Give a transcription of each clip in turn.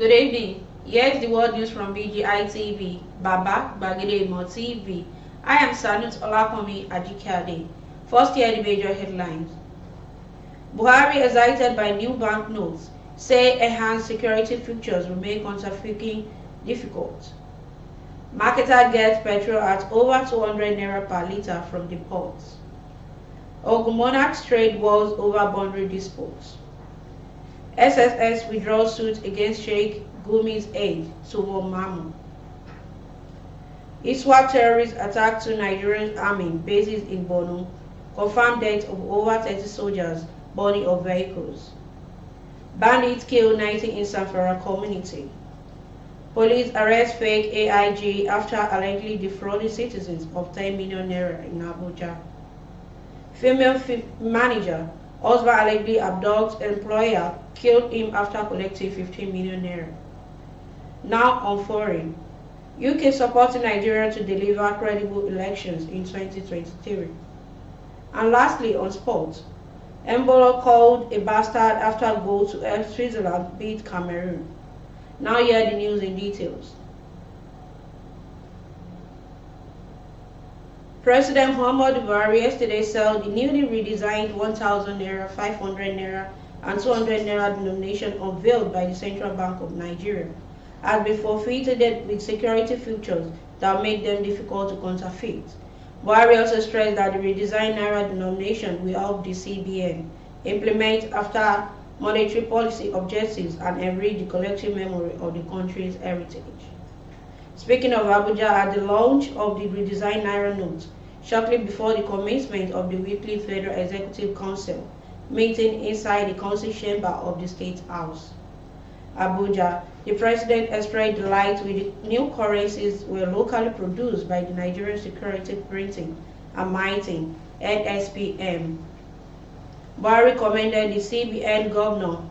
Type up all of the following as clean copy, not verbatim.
Good evening. Here's the world news from BGI TV, Baba Bagide Imo TV. I am Sanut Olakomi Ajikade. First, hear the major headlines. Buhari excited by new banknotes, say enhanced security features will make counterfeiting difficult. Marketer gets petrol at over 200 naira per litre from the ports. Ogun monarchs trade wars over boundary disputes. SSS withdraws suit against Sheikh Gumi's aide to Ammún. ISWAP terrorist attack to Nigerian army bases in Borno, confirmed death of over 30 soldiers, burning of vehicles. Bandits kill 90 in Sanfara community. Police arrest fake AIG after allegedly defrauding citizens of 10 million naira in Abuja. Female manager, husband allegedly abducts employer, killed him after collecting 15 million naira. Now on foreign. UK supporting Nigeria to deliver credible elections in 2023. And lastly on sports. Embolo called a bastard after goal to help Switzerland beat Cameroon. Now hear the news in details. President Muhammadu Buhari yesterday sold the newly redesigned 1,000 naira, 500 naira, and 200 naira denomination unveiled by the Central Bank of Nigeria has been forfeited with security features that make them difficult to counterfeit. Buhari also stressed that the redesigned naira denomination will help the CBN implement after monetary policy objectives and enrich the collective memory of the country's heritage. Speaking of Abuja at the launch of the redesigned Naira notes, shortly before the commencement of the weekly Federal Executive Council meeting inside the Council chamber of the State House. Abuja, the President expressed delight with the new currencies were locally produced by the Nigerian Security Printing and Minting (NSPM). Buhari commended the CBN Governor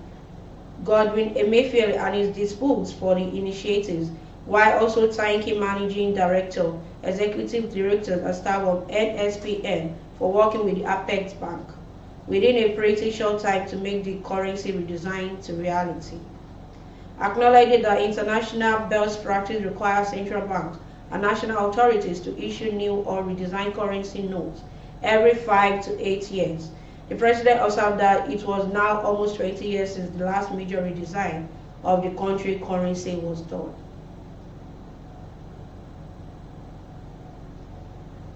Godwin Emefiele and his disputes for the initiatives, while also thanking Managing Director, Executive Directors and staff of NSPN for working with the Apex Bank within a pretty short time to make the currency redesign to reality. Acknowledging that international best practice requires central banks and national authorities to issue new or redesigned currency notes every 5 to 8 years. The President observed that it was now almost 20 years since the last major redesign of the country currency was done.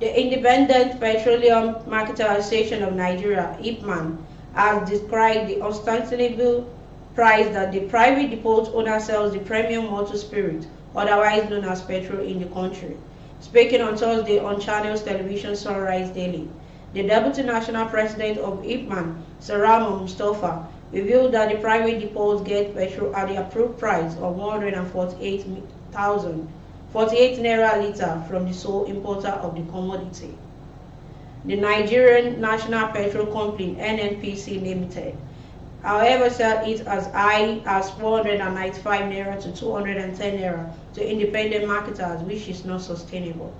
The Independent Petroleum Marketer Association of Nigeria, IPMAN, has described the unsustainable price that the private depot owner sells the premium motor spirit, otherwise known as petrol, in the country. Speaking on Thursday on Channels Television Sunrise Daily, the Deputy National President of IPMAN, Sarama Mustafa, revealed that the private depots get petrol at the approved price of 148 naira litre from the sole importer of the commodity. The Nigerian National Petrol Company (NNPC) Limited, however, sell it as high as 495 naira to 210 naira to independent marketers, which is not sustainable.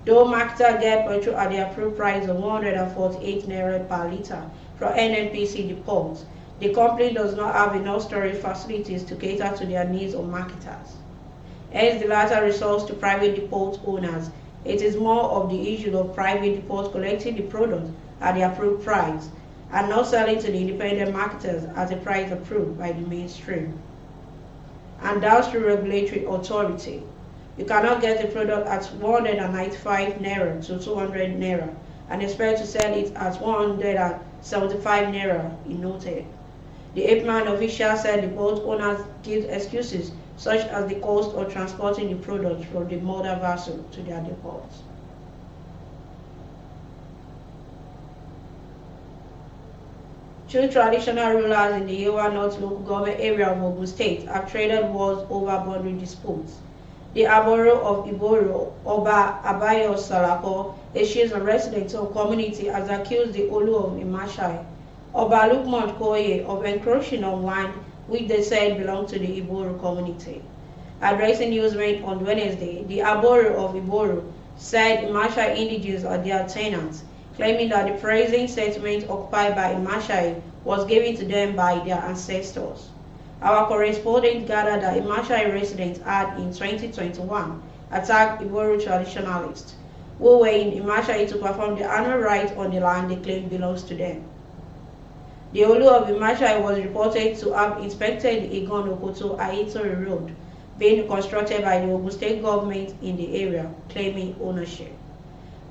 Though marketers get petrol at the approved price of 148 naira per litre from NNPC depots, the company does not have enough storage facilities to cater to their needs of marketers. Hence, the latter resorts to private depot owners. It is more of the issue of private depots collecting the product at the approved price and not selling to the independent marketers at a price approved by the mainstream and downstream regulatory authority. You cannot get the product at 195 naira to 200 naira and expect to sell it at 175 naira, he noted. The IPMAN official said the boat owners give excuses such as the cost of transporting the product from the mother vessel to their depots. Two traditional rulers in the Yewa North local government area of Ogun State have traded wars over boundary disputes. The Aboro of Iboro, Oba Abayo Salako, a Shiza resident of community, has accused the Olu of Imashai, Oba Lukman Koye, of encroaching on land which they said belonged to the Iboro community. Addressing newsmen on Wednesday, the Aboro of Iboro said Imashai indigenous are their tenants, claiming that the present settlement occupied by Imashai was given to them by their ancestors. Our correspondent gathered that Imashai residents had in 2021 attacked Iboru traditionalists who were in Imashai to perform the annual rite on the land they claim belongs to them. The Olu of Imashai was reported to have inspected the Igon Okoto Aitore Road being constructed by the Ogun State government in the area, claiming ownership.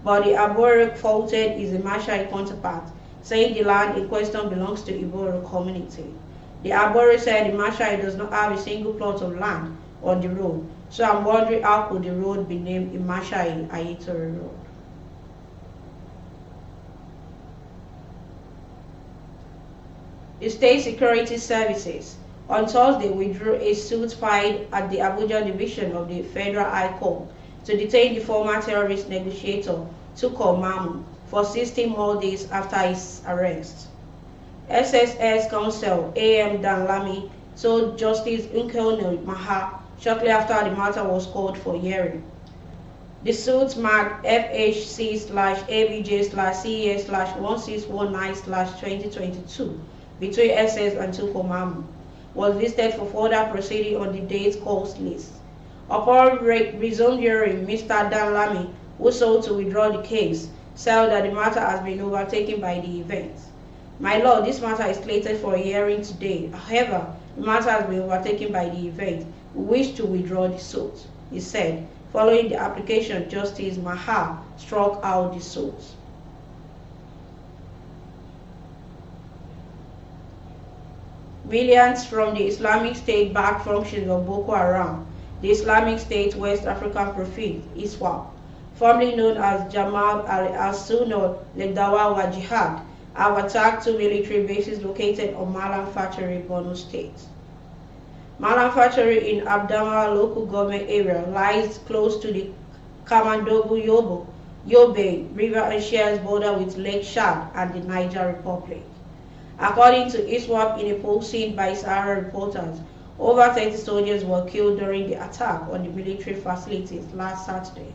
But the Abore faulted his Imashai counterpart, saying the land in question belongs to Iboro community. The Abore said Imashai does not have a single plot of land on the road, so I'm wondering how could the road be named Imashai Aitore Road. The State Security Services on Thursday withdrew a suit filed at the Abuja Division of the Federal High Court to detain the former terrorist negotiator Tukur Mamu for 60 more days after his arrest. SSS counsel A.M. Danlami told Justice Nkelno Maha shortly after the matter was called for hearing. The suit marked FHC/ABJ/CES/1619/2022 between SS and Tukur Mamu was listed for further proceeding on the day's court list. Upon resumed hearing, Mr. Danlami, who sought to withdraw the case, said that the matter has been overtaken by the event. My lord, this matter is slated for a hearing today. However, the matter has been overtaken by the event. We wish to withdraw the suit, he said. Following the application, Justice Maha struck out the suit. Militant from the Islamic State-backed functions of Boko Haram, the Islamic State West African Prophet, ISWAP, formerly known as Jamal al-Sunnah Ledawa wa Jihad, have attacked two military bases located on Malam Faturi, Borno State. Malam Faturi in Abdama local government area lies close to the Kamandobu Yobe River and shares border with Lake Chad and the Niger Republic. According to ISWAP, in a poll seen by Sahara reporters, over 30 soldiers were killed during the attack on the military facilities last Saturday.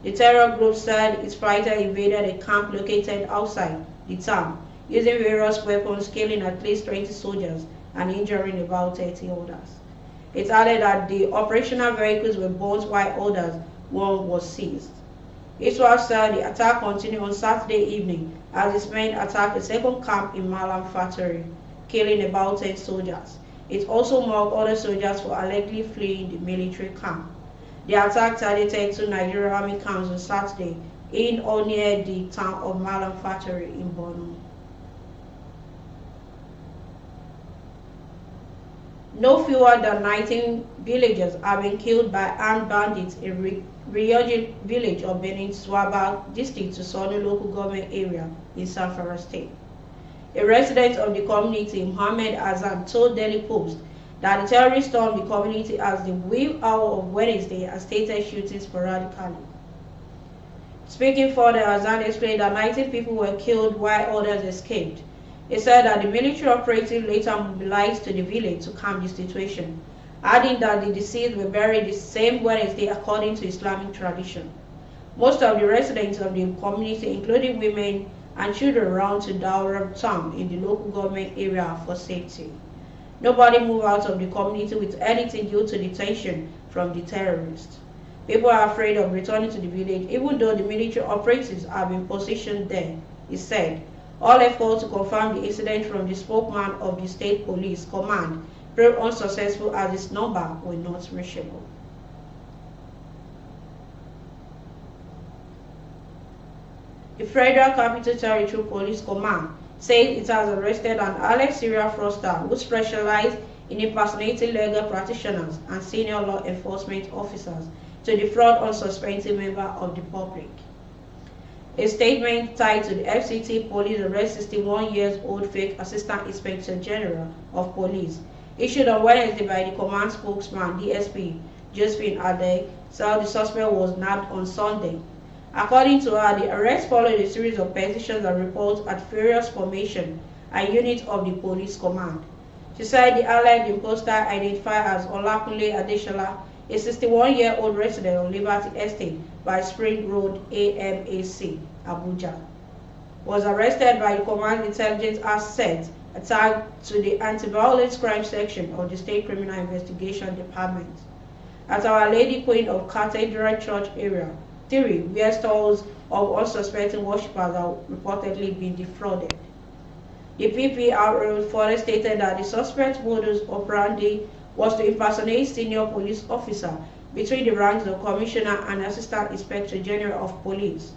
The terror group said its fighter invaded a camp located outside the town, using various weapons, killing at least 20 soldiers and injuring about 30 others. It added that the operational vehicles were burnt while one was seized. ISWAP said the attack continued on Saturday evening as its men attacked a second camp in Malam Faturi, killing about 10 soldiers. It also marked other soldiers for allegedly fleeing the military camp. The attack targeted two Nigerian army camps on Saturday in or near the town of Malam Faturi in Borno. No fewer than 19 villagers have been killed by armed bandits in Rrør village of Benin Swaba district to Sonu local government area in Zamfara State. A resident of the community, Mohammed Azan, told Daily Post that the terrorists stormed the community as the wee hour of Wednesday and started shooting sporadically. Speaking further, Azan explained that 19 people were killed while others escaped. He said that the military operative later mobilized to the village to calm the situation, adding that the deceased were buried the same Wednesday according to Islamic tradition. Most of the residents of the community, including women and children, ran to Daura town in the local government area for safety. Nobody moved out of the community with anything due to the tension from the terrorists. People are afraid of returning to the village even though the military operatives have been positioned there, he said. All efforts to confirm the incident from the spokesman of the State Police Command proved unsuccessful as its number were not reachable. The Federal Capital Territory Police Command said it has arrested an Alex serial fraudster who specialized in impersonating legal practitioners and senior law enforcement officers to defraud unsuspecting members of the public. A statement tied to the FCT police arrest 61-year-old fake Assistant Inspector General of Police, issued on Wednesday by the command spokesman DSP Josephine Ade, said the suspect was nabbed on Sunday. According to her, the arrest followed a series of petitions and reports at various formations and units of the police command. She said the alleged imposter, identified as Olakunle Adeshola, a 61-year-old resident on Liberty Estate by Spring Road, AMAC, Abuja, was arrested by the Command Intelligence Asset tagged to the Anti-Violence Crime Section of the State Criminal Investigation Department. At Our Lady Queen of Cathedral Church area 3, where stalls of unsuspecting worshippers have reportedly been defrauded. The PPRO further stated that the suspect's modus operandi was to impersonate senior police officer between the ranks of Commissioner and Assistant Inspector General of Police,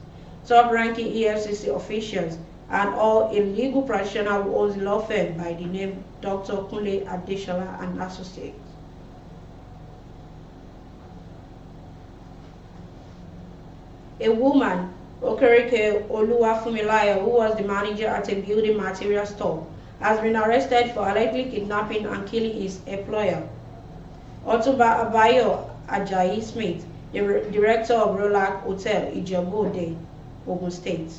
top-ranking EFCC officials, and all a legal practitioner who owns a law firm by the name Dr. Kunle Adeshola and Associates. A woman, Okereke Oluwafunmilayo, who was the manager at a building material store, has been arrested for allegedly kidnapping and killing his employer. Otunba Abayo Ajayi Smith, the director of Rrør Hotel, Ijebu-Ode, Ogun State.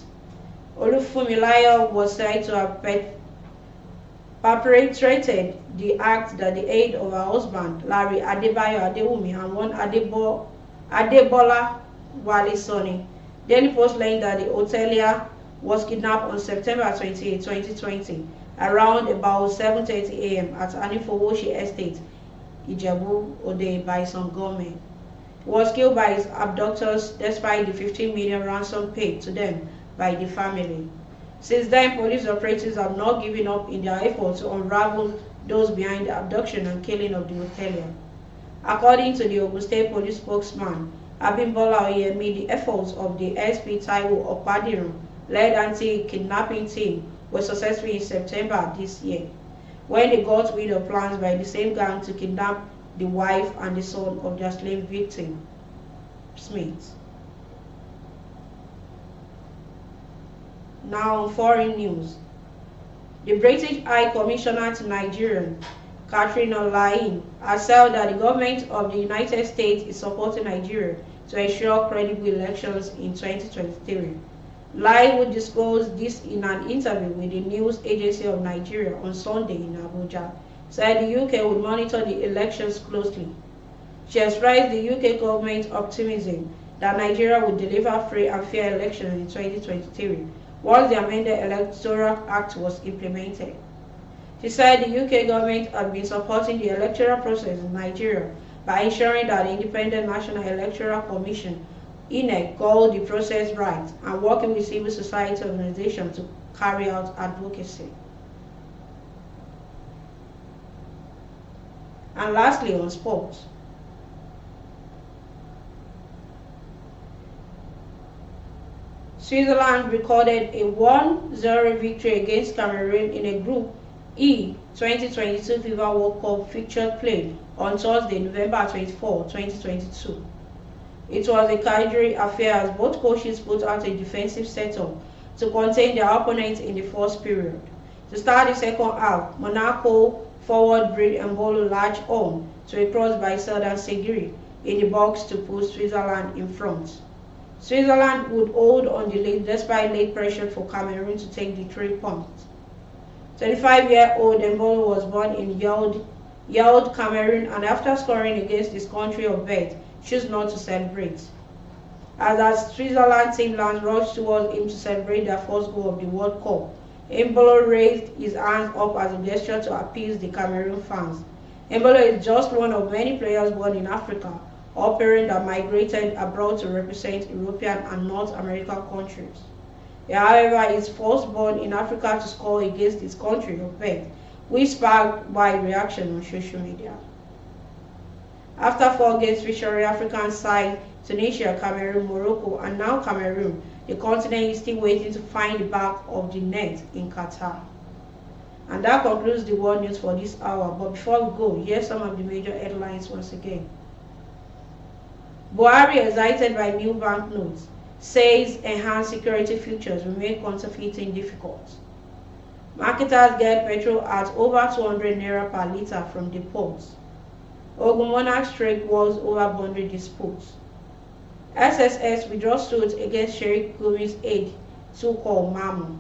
Olufunmilayo was said to have perpetrated the act that the aid of her husband, Larry Adebayo Adewumi, and one Adebola Wale Soni. Daily Post learned that the hotelier was kidnapped on September 28, 2020, around about 7:30 a.m. at Anifowoshi Estate, Ijebu-Ode, by some gunmen. He was killed by his abductors despite the 15 million ransom paid to them by the family. Since then, police operatives have not given up in their efforts to unravel those behind the abduction and killing of the hotelier. According to the Ogun State Police spokesman, Abimbola Oyemi, the efforts of the SP Taiwo Opadiran led anti-kidnapping team were successful in September this year, when they got rid of plans by the same gang to kidnap the wife and the son of their slave victim, Smith. Now on foreign news. The British High Commissioner to Nigeria, Catherine Olayin, has said that the government of the United States is supporting Nigeria to ensure credible elections in 2023. Lai would disclose this in an interview with the news agency of Nigeria on Sunday in Abuja, said the UK would monitor the elections closely. She expressed the UK government's optimism that Nigeria would deliver free and fair elections in 2023 once the amended Electoral Act was implemented. She said the UK government had been supporting the electoral process in Nigeria by ensuring that the Independent National Electoral Commission INEC called the process right and working with civil society organizations to carry out advocacy. And lastly, on sports. Switzerland recorded a 1-0 victory against Cameroon in a Group E 2022 FIFA World Cup fixture played on Thursday, November 24, 2022. It was a casual affair as both coaches put out a defensive setup to contain their opponents in the first period. To start the second half, Monaco forward Bril Embolo latched on to a cross by Serdan Segiri in the box to put Switzerland in front. Switzerland would hold on the lead despite late pressure for Cameroon to take the 3 points. 25-year-old Embolo was born in Yaoundé, Cameroon, and after scoring against his country of birth, chose not to celebrate. As the Switzerland team rushed towards him to celebrate their first goal of the World Cup, Embolo raised his hands up as a gesture to appease the Cameroon fans. Embolo is just one of many players born in Africa or parents that migrated abroad to represent European and North American countries. He, however, is first born in Africa to score against his country of birth, which sparked wide reaction on social media. After 4 games featuring African side Tunisia, Cameroon, Morocco, and now Cameroon, the continent is still waiting to find the back of the net in Qatar. And that concludes the world news for this hour. But before we go, here's some of the major headlines once again. Buhari, excited by new banknotes, says enhanced security features will make counterfeiting difficult. Marketers get petrol at over 200 naira per litre from the ports. Ogun monarchs strike wars over boundary disputes. SSS withdraws suit against Sheikh Gumi's aide, so-called Ammún.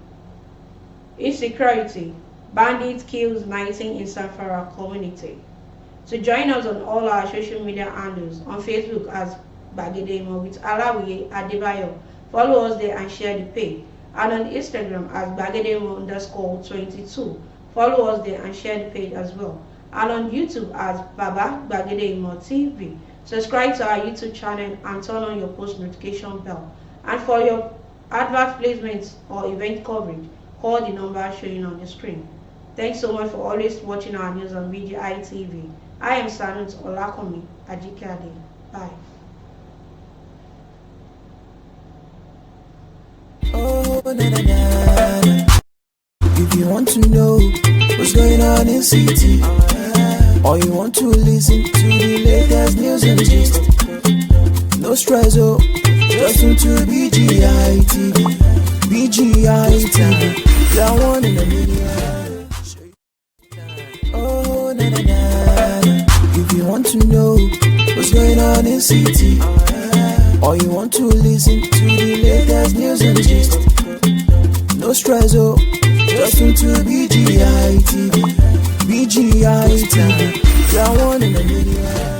Insecurity, bandit kills 19 in Sanfara community. So join us on all our social media handles, on Facebook as Bagedemo with Alawiye Adebayo. Follow us there and share the page. And on Instagram as Bagedemo_22. Follow us there and share the page as well. And on YouTube as Baba Gbagede Imo TV. Subscribe to our YouTube channel and turn on your post notification bell. And for your advert placements or event coverage, call the number showing on the screen. Thanks so much for always watching our news on BGI TV. I am Sanut Olakomi Ajikade. Bye. Oh, na, na, na. If you want to know what's going on in city, or you want to listen to the latest news and gist, no stress, oh, just tune to BGI TV. BGI TV, you're one in a million. Oh, na na na. If you want to know what's going on in city, or you want to listen to the latest news and gist, no stress, oh, just tune to BGI TV. BGI TV, you're one in a million.